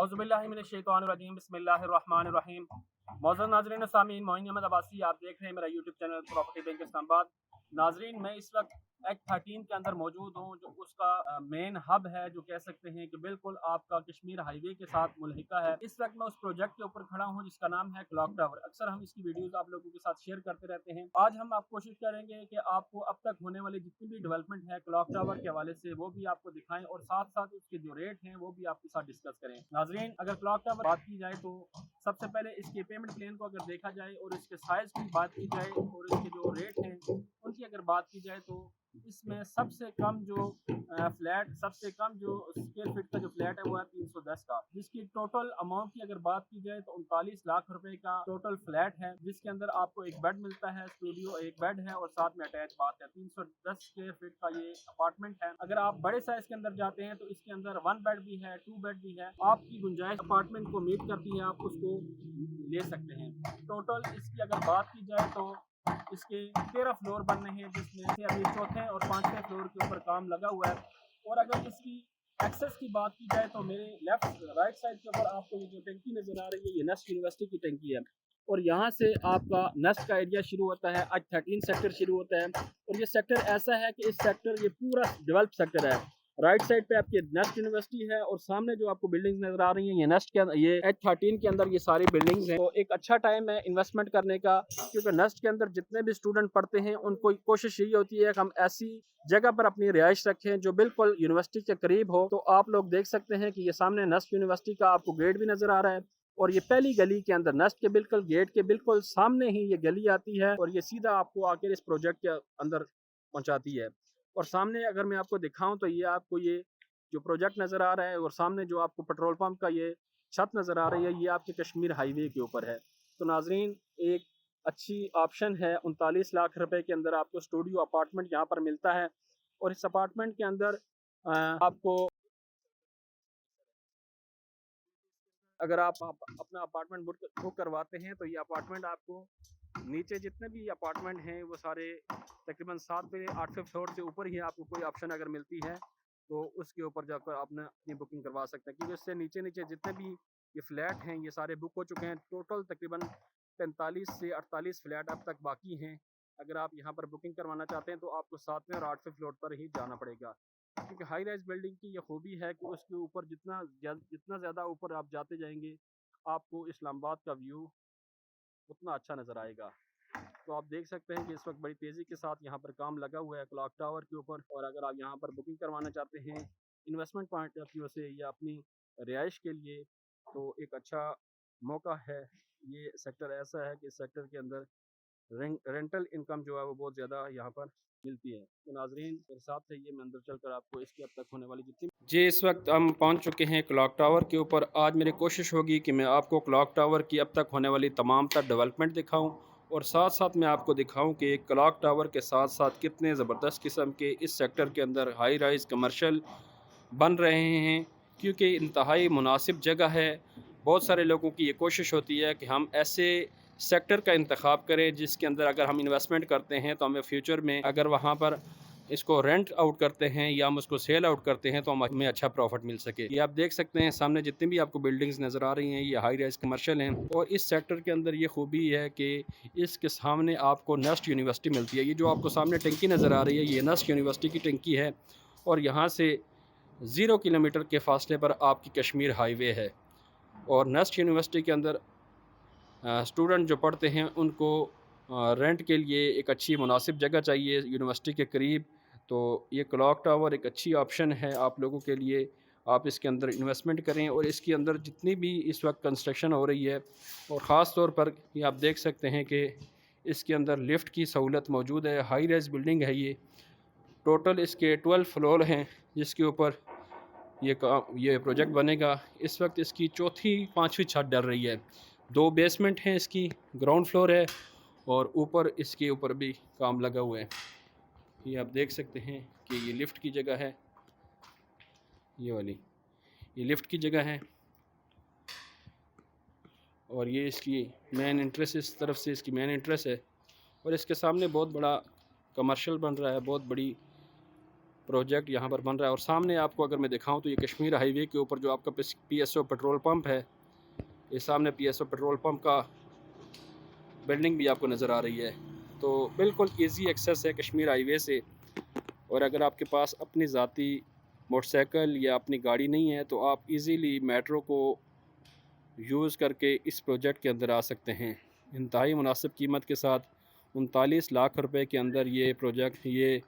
औज़ुबिल्लाहिमिनश्शैतानिर्रजीम बिस्मिल्लाहिर्रहमानिर्रहीम। मौजूद नाज़रीन सामीन, मोइन अहमद अब्बासी, आप देख रहे हैं मेरा YouTube channel property bank Islamabad. नाज़रीन, मैं इस वक्त एक्ट 13 के अंदर मौजूद हूँ, जो उसका मेन हब है, जो कह सकते हैं कि बिल्कुल आपका कश्मीर हाईवे के साथ मुल्हिका है। इस वक्त मैं उस प्रोजेक्ट के ऊपर खड़ा हूँ जिसका नाम है क्लॉक टावर। अक्सर हम इसकी वीडियोस आप लोगों के साथ शेयर करते रहते हैं। आज हम आप कोशिश करेंगे कि आपको अब तक होने वाली जितनी भी डेवलपमेंट है क्लॉक टावर के हवाले से वो भी आपको दिखाएं, और साथ साथ उसके जो रेट हैं वो भी आपके साथ डिस्कस करें। नाजरीन, अगर क्लॉक टावर बात की जाए तो सबसे पहले इसके पेमेंट प्लान को अगर देखा जाए और इसके साइज की बात की जाए और इसके जो रेट हैं उनकी अगर बात की जाए तो इसमें सबसे कम जो फ्लैट, सबसे कम जो स्क्वायर फीट का जो फ्लैट है वो है 310 का, जिसकी टोटल अमाउंट की अगर बात की जाए तो 39 लाख रुपए का टोटल फ्लैट है, जिसके अंदर आपको एक बेड मिलता है, स्टूडियो एक बेड है और साथ में अटैच बाथ है। 310 स्क्वायर फीट का ये अपार्टमेंट है। अगर आप बड़े साइज के अंदर जाते हैं तो इसके अंदर 1 बेड भी है, 2 बेड भी है, आपकी गुंजाइश अपार्टमेंट को मीट करती है, आप उसको ले सकते हैं। टोटल इसकी अगर बात की जाए तो इसके 13 फ्लोर बन रहे हैं, जिसमें से अभी चौथे और पांचवें फ्लोर के ऊपर काम लगा हुआ है। और अगर इसकी एक्सेस की बात की जाए तो मेरे लेफ्ट राइट साइड के ऊपर आपको ये जो टंकी नजर आ रही है, ये नेस्ट यूनिवर्सिटी की टंकी है, और यहाँ से आपका नेस्ट का एरिया शुरू होता है, आज 13 सेक्टर शुरू होता है। और ये सेक्टर ऐसा है कि इस सेक्टर, ये पूरा डेवलप सेक्टर है। राइट साइड पे आपकी नेस्ट यूनिवर्सिटी है और सामने जो आपको बिल्डिंग्स नजर आ रही हैं, ये नेस्ट के अंदर, ये एच 13 के अंदर ये सारी बिल्डिंग्स हैं। तो एक अच्छा टाइम है इन्वेस्टमेंट करने का, क्योंकि नेस्ट के अंदर जितने भी स्टूडेंट पढ़ते हैं उनको कोशिश यही होती है कि हम ऐसी जगह पर अपनी रिहाइश रखें जो बिल्कुल यूनिवर्सिटी के करीब हो। तो आप लोग देख सकते हैं कि ये सामने नेस्ट यूनिवर्सिटी का आपको गेट भी नजर आ रहा है, और ये पहली गली के अंदर नेस्ट के बिल्कुल गेट के बिल्कुल सामने ही ये गली आती है, और ये सीधा आपको आकर इस प्रोजेक्ट के अंदर पहुंचाती है। और सामने अगर मैं आपको दिखाऊं तो ये आपको ये जो प्रोजेक्ट नज़र आ रहा है, और सामने जो आपको पेट्रोल पंप का ये छत नज़र आ रही है, ये आपके कश्मीर हाईवे के ऊपर है। तो नाजरीन, एक अच्छी ऑप्शन है। 39 लाख रुपए के अंदर आपको स्टूडियो अपार्टमेंट यहाँ पर मिलता है, और इस अपार्टमेंट के अंदर आपको अगर आप अपना अपार्टमेंट बुक करवाते हैं तो ये अपार्टमेंट आपको नीचे जितने भी अपार्टमेंट हैं वो सारे तकरीबन 7वें 8वें फ्लोर से ऊपर ही आपको कोई ऑप्शन अगर मिलती है तो उसके ऊपर जाकर आपने अपनी बुकिंग करवा सकते हैं, क्योंकि इससे नीचे नीचे जितने भी ये फ्लैट हैं ये सारे बुक हो चुके हैं। टोटल तकरीबन 45 से 48 फ्लैट अब तक बाकी हैं। अगर आप यहाँ पर बुकिंग करवाना चाहते हैं तो आपको 7वें और 8वें फ्लोर पर ही जाना पड़ेगा, क्योंकि हाई राइज बिल्डिंग की ये खूबी है कि उसके ऊपर जितना ज़्यादा ऊपर आप जाते जाएंगे आपको इस्लामाबाद का व्यू उतना अच्छा नज़र आएगा। तो आप देख सकते हैं कि इस वक्त बड़ी तेज़ी के साथ यहाँ पर काम लगा हुआ है क्लॉक टावर के ऊपर, और अगर आप यहाँ पर बुकिंग करवाना चाहते हैं इन्वेस्टमेंट पॉइंट ऑफ व्यू से या अपनी रिहाइश के लिए, तो एक अच्छा मौका है। ये सेक्टर ऐसा है कि इस सेक्टर के अंदर रेंटल इनकम जो है वो बहुत ज़्यादा यहाँ पर मिलती है। तो नाजरीन, मेरे साथ से ये मैं अंदर चलकर आपको इसके अब तक होने वाली जितनी जी, इस वक्त हम पहुँच चुके हैं क्लॉक टावर के ऊपर। आज मेरी कोशिश होगी कि मैं आपको क्लॉक टावर की अब तक होने वाली तमाम तर डेवलपमेंट दिखाऊं, और साथ साथ मैं आपको दिखाऊं कि क्लॉक टावर के साथ साथ कितने ज़बरदस्त किस्म के इस सेक्टर के अंदर हाई राइज कमर्शियल बन रहे हैं, क्योंकि इंतहाई मुनासिब जगह है। बहुत सारे लोगों की ये कोशिश होती है कि हम ऐसे सेक्टर का इंतखाब करें जिसके अंदर अगर हम इन्वेस्टमेंट करते हैं तो हमें फ्यूचर में अगर वहाँ पर इसको रेंट आउट करते हैं या हम उसको सेल आउट करते हैं तो हमें अच्छा प्रॉफिट मिल सके। ये आप देख सकते हैं सामने जितनी भी आपको बिल्डिंग्स नज़र आ रही हैं ये हाई राइज कमर्शियल हैं, और इस सेक्टर के अंदर ये खूबी है कि इसके सामने आपको नेस्ट यूनिवर्सिटी मिलती है। ये जो आपको सामने टंकी नज़र आ रही है ये नेस्ट यूनिवर्सिटी की टंकी है, और यहाँ से 0 किलोमीटर के फासले पर आपकी कश्मीर हाईवे है। और नेस्ट यूनिवर्सिटी के अंदर स्टूडेंट जो पढ़ते हैं उनको रेंट के लिए एक अच्छी मुनासिब जगह चाहिए यूनिवर्सिटी के करीब। तो ये क्लॉक टावर एक अच्छी ऑप्शन है आप लोगों के लिए। आप इसके अंदर इन्वेस्टमेंट करें, और इसके अंदर जितनी भी इस वक्त कंस्ट्रक्शन हो रही है, और ख़ास तौर पर ये आप देख सकते हैं कि इसके अंदर लिफ्ट की सहूलत मौजूद है। हाई राइज बिल्डिंग है ये, टोटल इसके 12 फ्लोर हैं जिसके ऊपर ये प्रोजेक्ट बनेगा। इस वक्त इसकी चौथी पाँचवीं छत डल रही है। 2 बेसमेंट हैं इसकी, ग्राउंड फ्लोर है, और ऊपर इसके ऊपर भी काम लगा हुआ है। ये आप देख सकते हैं कि ये लिफ्ट की जगह है, ये वाली ये लिफ्ट की जगह है, और ये इसकी मेन इंट्रेस, इस तरफ से इसकी मेन इंट्रेस है। और इसके सामने बहुत बड़ा कमर्शियल बन रहा है, बहुत बड़ी प्रोजेक्ट यहाँ पर बन रहा है। और सामने आपको अगर मैं दिखाऊं तो ये कश्मीर हाईवे के ऊपर जो आपका PSO पेट्रोल पंप है, ये सामने PSO पेट्रोल पंप का बिल्डिंग भी आपको नज़र आ रही है। तो बिल्कुल ईजी एक्सेस है कश्मीर हाईवे से। और अगर आपके पास अपनी ज़ाती मोटरसाइकिल या अपनी गाड़ी नहीं है तो आप इजीली मेट्रो को यूज़ करके इस प्रोजेक्ट के अंदर आ सकते हैं। इंतहाई मुनासिब कीमत के साथ 39 लाख रुपए के अंदर ये प्रोजेक्ट, ये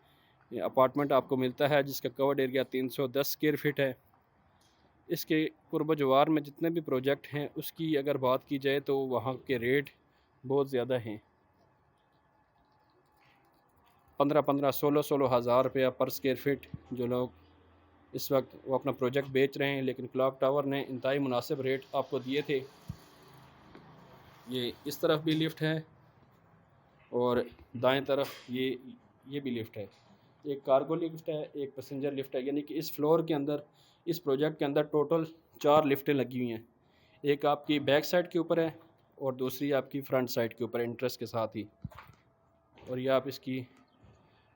अपार्टमेंट आपको मिलता है, जिसका कवर्ड एरिया 310 स्क्वायर फीट है। इसके कुर्ब जवार में जितने भी प्रोजेक्ट हैं उसकी अगर बात की जाए तो वहाँ के रेट बहुत ज़्यादा हैं। 15-15, 16-16 हज़ार रुपया पर स्क्वायर फीट जो लोग इस वक्त वो अपना प्रोजेक्ट बेच रहे हैं। लेकिन क्लॉक टावर ने इंतहाई मुनासिब रेट आपको दिए थे। ये इस तरफ भी लिफ्ट है और दाएं तरफ ये भी लिफ्ट है। एक कार्गो लिफ्ट है, एक पैसेंजर लिफ्ट है। यानी कि इस फ्लोर के अंदर, इस प्रोजेक्ट के अंदर टोटल 4 लिफ्टें लगी हुई हैं। एक आपकी बैक साइड के ऊपर है और दूसरी आपकी फ्रंट साइड के ऊपर इंट्रेस के साथ ही। और ये आप इसकी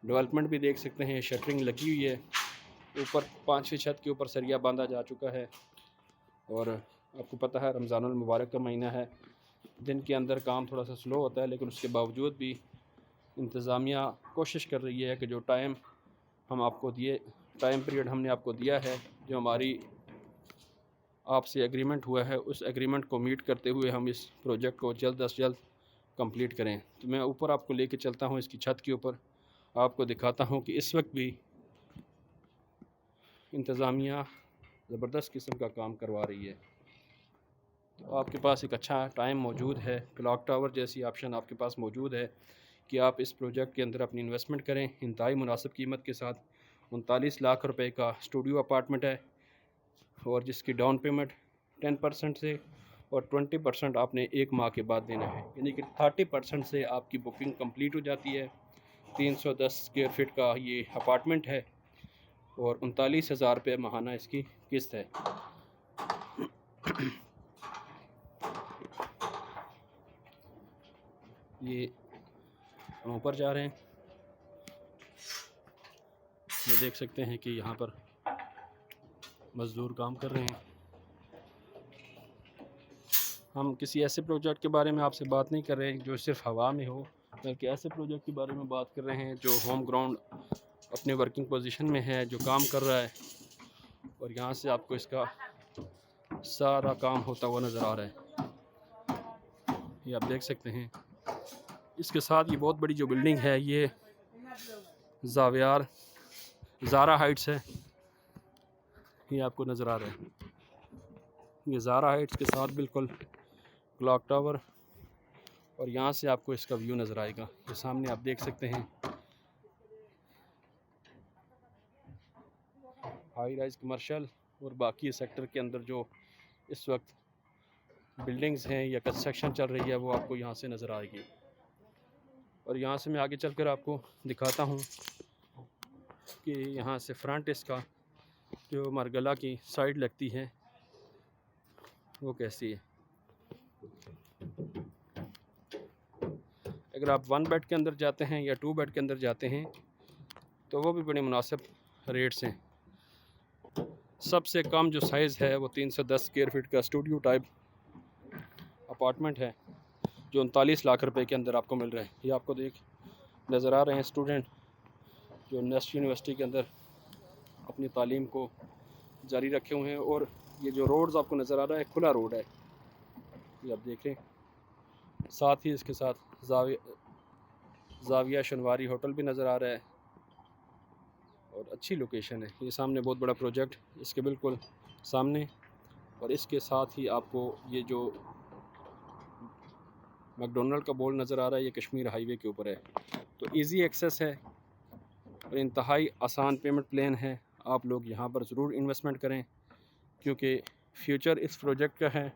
डेवलपमेंट भी देख सकते हैं, शटरिंग लगी हुई है। ऊपर 5वीं छत के ऊपर सरिया बांधा जा चुका है। और आपको पता है रमज़ानुल मुबारक का महीना है, दिन के अंदर काम थोड़ा सा स्लो होता है, लेकिन उसके बावजूद भी इंतज़ामिया कोशिश कर रही है कि जो टाइम हम आपको दिए, टाइम पीरियड हमने आपको दिया है, जो हमारी आपसे एग्रीमेंट हुआ है, उस एग्रीमेंट को मीट करते हुए हम इस प्रोजेक्ट को जल्द अज जल्द कंप्लीट करें। तो मैं ऊपर आपको लेके चलता हूँ इसकी छत के ऊपर, आपको दिखाता हूँ कि इस वक्त भी इंतज़ामिया ज़बरदस्त किस्म का काम करवा रही है। तो आपके पास एक अच्छा टाइम मौजूद है, क्लॉक टावर जैसी ऑप्शन आपके पास मौजूद है कि आप इस प्रोजेक्ट के अंदर अपनी इन्वेस्टमेंट करें। इंतहाई मुनासिब कीमत के साथ 39 लाख रुपए का स्टूडियो अपार्टमेंट है और जिसकी डाउन पेमेंट 10% से और 20% आपने 1 माह के बाद देना है। यानी कि 30% से आपकी बुकिंग कंप्लीट हो जाती है। 310 स्क्वायर फीट का ये अपार्टमेंट है और 39,000 रुपये माहाना इसकी किस्त है। ये हम ऊपर जा रहे हैं, ये देख सकते हैं कि यहाँ पर मज़दूर काम कर रहे हैं। हम किसी ऐसे प्रोजेक्ट के बारे में आपसे बात नहीं कर रहे हैं जो सिर्फ हवा में हो, बल्कि ऐसे प्रोजेक्ट के बारे में बात कर रहे हैं जो होम ग्राउंड अपने वर्किंग पोजीशन में है, जो काम कर रहा है। और यहाँ से आपको इसका सारा काम होता हुआ नज़र आ रहा है, ये आप देख सकते हैं। इसके साथ ये बहुत बड़ी जो बिल्डिंग है ये ज़ारा हाइट्स है, ये आपको नज़र आ रहा है। ये ज़ारा हाइट्स के साथ बिल्कुल क्लॉक टावर, और यहाँ से आपको इसका व्यू नज़र आएगा। ये सामने आप देख सकते हैं हाई राइज कमर्शियल और बाकी सेक्टर के अंदर जो इस वक्त बिल्डिंग्स हैं या कंस्ट्रक्शन चल रही है वो आपको यहाँ से नज़र आएगी। और यहाँ से मैं आगे चलकर आपको दिखाता हूँ कि यहाँ से फ्रंट इसका जो मरगला की साइड लगती है वो कैसी है। अगर आप 1 बेड के अंदर जाते हैं या 2 बेड के अंदर जाते हैं तो वो भी बड़े मुनासिब रेट्स हैं। सबसे कम जो साइज़ है वो 310 स्क्वायर फीट का स्टूडियो टाइप अपार्टमेंट है जो 39 लाख रुपए के अंदर आपको मिल रहा है। ये आपको देख नज़र आ रहे हैं स्टूडेंट जो नेस्ट यूनिवर्सिटी के अंदर अपनी तालीम को जारी रखे हुए हैं। और ये जो रोड्स आपको नज़र आ रहा है खुला रोड है, ये आप देखें। साथ ही इसके साथ जाविया शनवारी होटल भी नज़र आ रहा है और अच्छी लोकेशन है। ये सामने बहुत बड़ा प्रोजेक्ट इसके बिल्कुल सामने, और इसके साथ ही आपको ये जो मैकडोनल्ड का बोर्ड नज़र आ रहा है ये कश्मीर हाईवे के ऊपर है। तो इजी एक्सेस है और इंतहाई आसान पेमेंट प्लान है। आप लोग यहाँ पर ज़रूर इन्वेस्टमेंट करें क्योंकि फ्यूचर इस प्रोजेक्ट का है।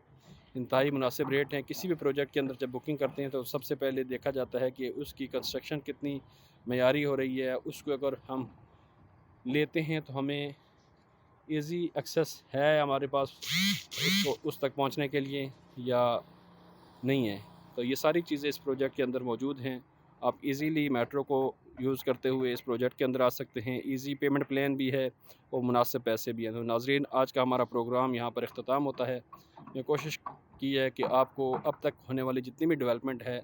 इंतहाई मुनासिब रेट हैं। किसी भी प्रोजेक्ट के अंदर जब बुकिंग करते हैं तो सबसे पहले देखा जाता है कि उसकी कंस्ट्रक्शन कितनी मयारी हो रही है। उसको अगर हम लेते हैं तो हमें इजी एक्सेस है हमारे पास उसको उस तक पहुंचने के लिए या नहीं है। तो ये सारी चीज़ें इस प्रोजेक्ट के अंदर मौजूद हैं। आप इजीली मेट्रो को यूज़ करते हुए इस प्रोजेक्ट के अंदर आ सकते हैं। ईज़ी पेमेंट प्लान भी है और मुनासिब पैसे भी हैं। तो नाज़रीन, आज का हमारा प्रोग्राम यहाँ पर इख्तिताम होता है। मैं कोशिश की है कि आपको अब तक होने वाली जितनी भी डेवलपमेंट है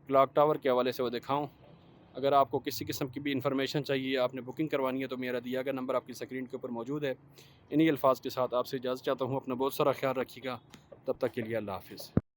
क्लॉक टावर के हवाले से वो दिखाऊँ। अगर आपको किसी किस्म की भी इंफॉर्मेशन चाहिए, आपने बुकिंग करवानी है, तो मेरा दिया गया नंबर आपकी स्क्रीन के ऊपर मौजूद है। इन्हीं अल्फाज के साथ आपसे इजाज़त चाहता हूँ। अपना बहुत सारा ख्याल रखिएगा। तब तक के लिए अल्लाह हाफ़िज़।